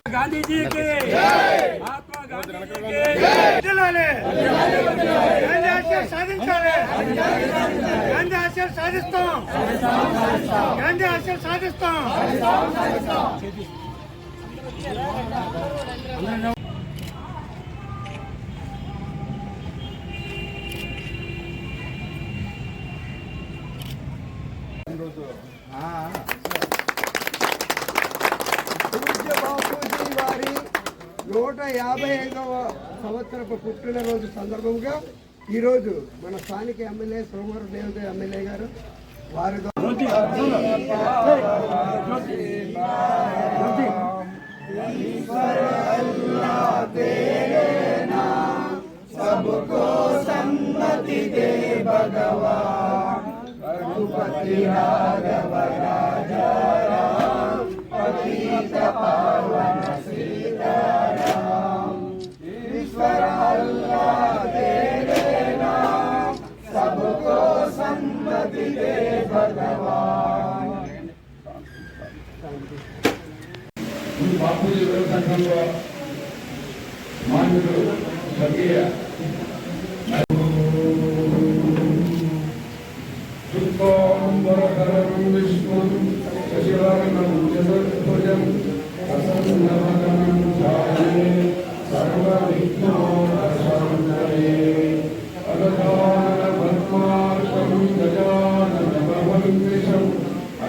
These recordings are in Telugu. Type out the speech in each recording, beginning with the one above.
गांधी जी के महात्मा गांधी जी के गांधी आशय साधिंचाले गांधी आशय साधिస్తాం गांधी आशय साधिస్తాం బాపూజీ వారి 155వ సంవత్సరపు పుట్టినరోజు సందర్భంగా ఈరోజు మన స్థానిక ఎమ్మెల్యే సోమవారం దేవత ఎమ్మెల్యే గారు వారి सबको सन्मति दे भगवान रघुपति राघव राजा राम पतित पावन सीताराम ईश्वर अल्लाह तेरे नाम सबको सन्मति दे भगवान। बापूजी संघंలో మాన్యులు స్వర్గీయ శుక్లాంబరధరం విష్ణుం శశివర్ణం చతుర్భుజం ప్రసన్నవదనం ధ్యాయే సర్వవిఘ్నోపశాంతయే అగజానన పద్మార్కం గజానన భవంతిశం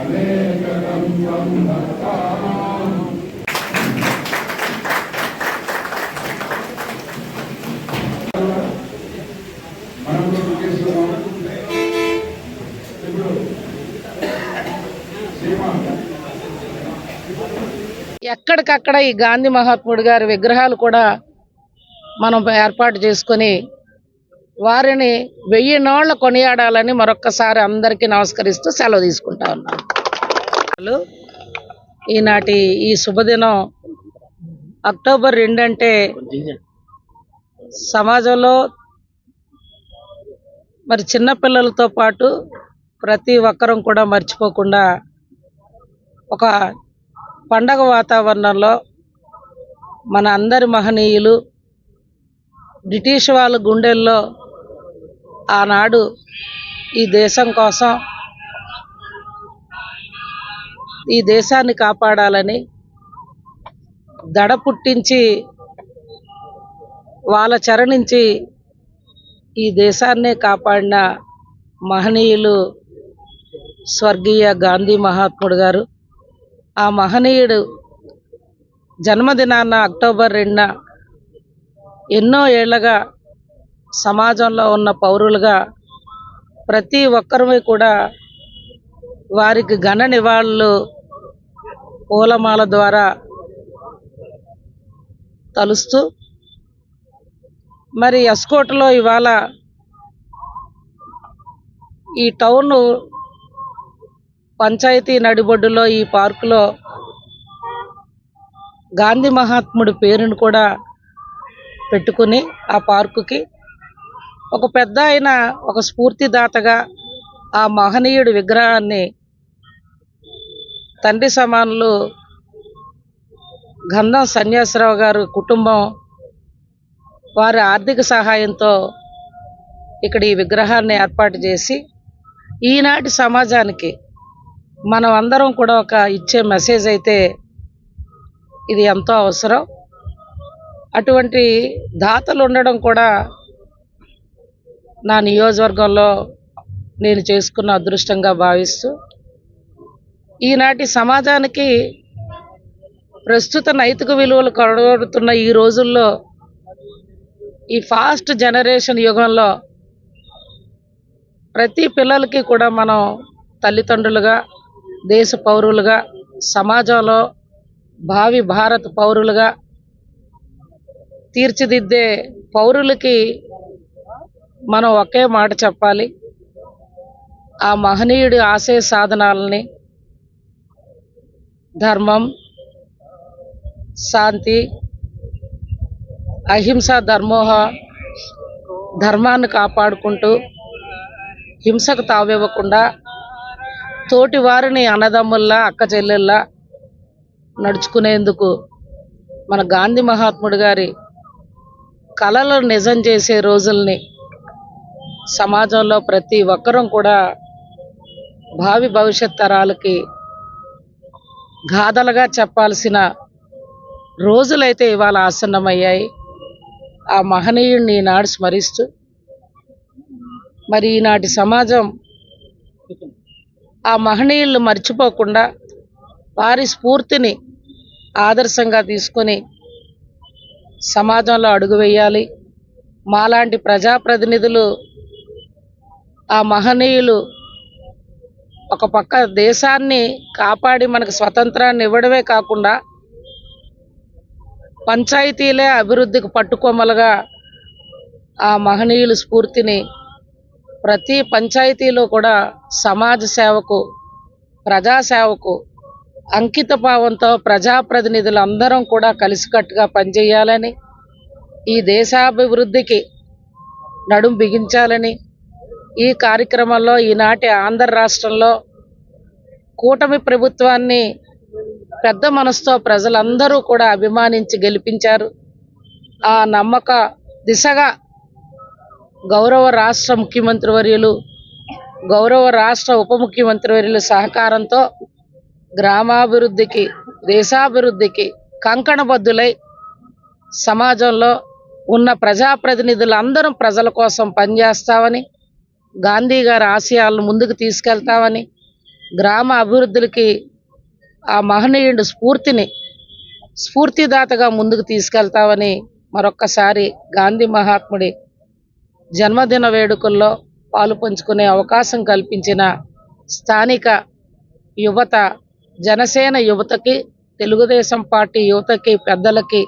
అనేకదం తం భక్తానాం ఎక్కడికక్కడ ఈ గాంధీ మహాత్ముడి గారి విగ్రహాలు కూడా మనం ఏర్పాటు చేసుకొని వారిని 1000 నోళ్ల కొనియాడాలని మరొక్కసారి అందరికీ నమస్కరిస్తూ సెలవు తీసుకుంటా ఉన్నాను. ఈనాటి ఈ శుభదినం అక్టోబర్ 2 అంటే సమాజంలో మరి చిన్నపిల్లలతో పాటు ప్రతి ఒక్కరం కూడా మర్చిపోకుండా ఒక పండగ వాతావరణంలో మన అందరి మహనీయులు బ్రిటిష్ వాళ్ళ గుండెల్లో ఆనాడు ఈ దేశం కోసం ఈ దేశాన్ని కాపాడాలని దడ పుట్టించి వాళ్ళ చెర నుంచి ఈ దేశాన్నే కాపాడిన మహనీయులు స్వర్గీయ గాంధీ మహాత్ముడు గారు. ఆ మహనీయుడు జన్మదినాన్న అక్టోబర్ 2న ఎన్నో ఏళ్లగా సమాజంలో ఉన్న పౌరులుగా ప్రతి ఒక్కరమే కూడా వారికి ఘన నివాళులు పూలమాల ద్వారా తలుస్తూ మరి ఎస్కోట్లో ఇవాళ ఈ టౌన్ పంచాయతీ నడిబొడ్డులో ఈ పార్కులో గాంధీ మహాత్ముడి పేరును కూడా పెట్టుకుని ఆ పార్కుకి ఒక పెద్ద ఆయన ఒక స్ఫూర్తిదాతగా ఆ మహనీయుడి విగ్రహాన్ని తండ్రి సమానులు గంధం సన్యాసరావు గారు కుటుంబం వారి ఆర్థిక సహాయంతో ఇక్కడ ఈ విగ్రహాన్ని ఏర్పాటు చేసి ఈనాటి సమాజానికి మనం అందరం కూడా ఒక ఇచ్చే మెసేజ్ అయితే ఇది ఎంతో అవసరం. అటువంటి దాతలు ఉండడం కూడా నా నియోజకవర్గంలో నేను చేసుకున్న అదృష్టంగా భావిస్తూ ఈనాటి సమాజానికి ప్రస్తుత నైతిక విలువలు కొరవడుతున్న ఈ రోజుల్లో ఈ ఫాస్ట్ జనరేషన్ యుగంలో ప్రతి పిల్లలకి కూడా మనం తల్లిదండ్రులుగా దేశ పౌరులుగా సమాజంలో భావి భారత పౌరులుగా తీర్చిదిద్దే పౌరులకి మనం ఒకే మాట చెప్పాలి. ఆ మహనీయుడి ఆశయ సాధనాలని ధర్మం, శాంతి, అహింస ధర్మాన్ని కాపాడుకుంటూ హింసకు తావివ్వకుండా తోటి వారిని అన్నదమ్ముల్లా అక్క చెల్లెల్లా నడుచుకునేందుకు మన గాంధీ మహాత్ముడు గారి కలలను నిజం చేసే రోజుల్ని సమాజంలో ప్రతి ఒక్కరూ కూడా భావి భవిష్యత్ తరాలకి గాథలుగా చెప్పాల్సిన రోజులైతే ఇవాళ ఆసన్నమయ్యాయి. ఆ మహనీయుడిని ఈనాడు స్మరిస్తూ మరి ఈనాటి సమాజం ఆ మహనీయులను మర్చిపోకుండా వారి స్ఫూర్తిని ఆదర్శంగా తీసుకొని సమాజంలో అడుగు వేయాలి. మాలాంటి ప్రజాప్రతినిధులు ఆ మహనీయులు ఒక పక్క దేశాన్ని కాపాడి మనకు స్వతంత్రాన్ని ఇవ్వడమే కాకుండా పంచాయతీలే అభివృద్ధికి పట్టుకొమ్మలుగా ఆ మహనీయుల స్ఫూర్తిని ప్రతి పంచాయతీలో కూడా సమాజ సేవకు, ప్రజాసేవకు అంకిత భావంతో ప్రజాప్రతినిధులు అందరం కూడా కలిసికట్టుగా పనిచేయాలని, ఈ దేశాభివృద్ధికి నడుం బిగించాలని ఈ కార్యక్రమంలో ఈనాటి ఆంధ్ర రాష్ట్రంలో కూటమి ప్రభుత్వాన్ని పెద్ద మనసుతో ప్రజలందరూ కూడా అభిమానించి గెలిపించారు. ఆ నమ్మక దిశగా గౌరవ రాష్ట్ర ముఖ్యమంత్రి వర్యులు, గౌరవ రాష్ట్ర ఉప ముఖ్యమంత్రి వర్యుల సహకారంతో గ్రామాభివృద్ధికి, దేశాభివృద్ధికి కంకణబద్దులై సమాజంలో ఉన్న ప్రజాప్రతినిధులందరం ప్రజల కోసం పనిచేస్తామని, గాంధీ గారి ఆశయాలను ముందుకు తీసుకెళ్తామని, గ్రామ అభివృద్ధులకి ఆ మహనీయుడి స్ఫూర్తిదాతగా ముందుకు తీసుకెళ్తామని మరొక్కసారి గాంధీ మహాత్ముడి జన్మదిన వేడుకల్లో పాలు పంచుకునే అవకాశం కల్పించిన స్థానిక యువత, జనసేన యువతకి, తెలుగుదేశం పార్టీ యువతకి, పెద్దలకి,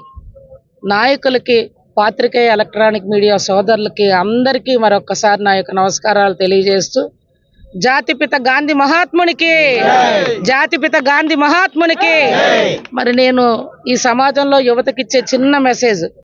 నాయకులకి, పాత్రికేయ ఎలక్ట్రానిక్ మీడియా సోదరులకి అందరికీ మరొక్కసారి నా యొక్క నమస్కారాలు తెలియజేస్తూ, జాతిపిత గాంధీ మహాత్మునికి, జాతిపిత గాంధీ మహాత్మునికి. మరి నేను ఈ సమాజంలో యువతకిచ్చే చిన్న మెసేజ్,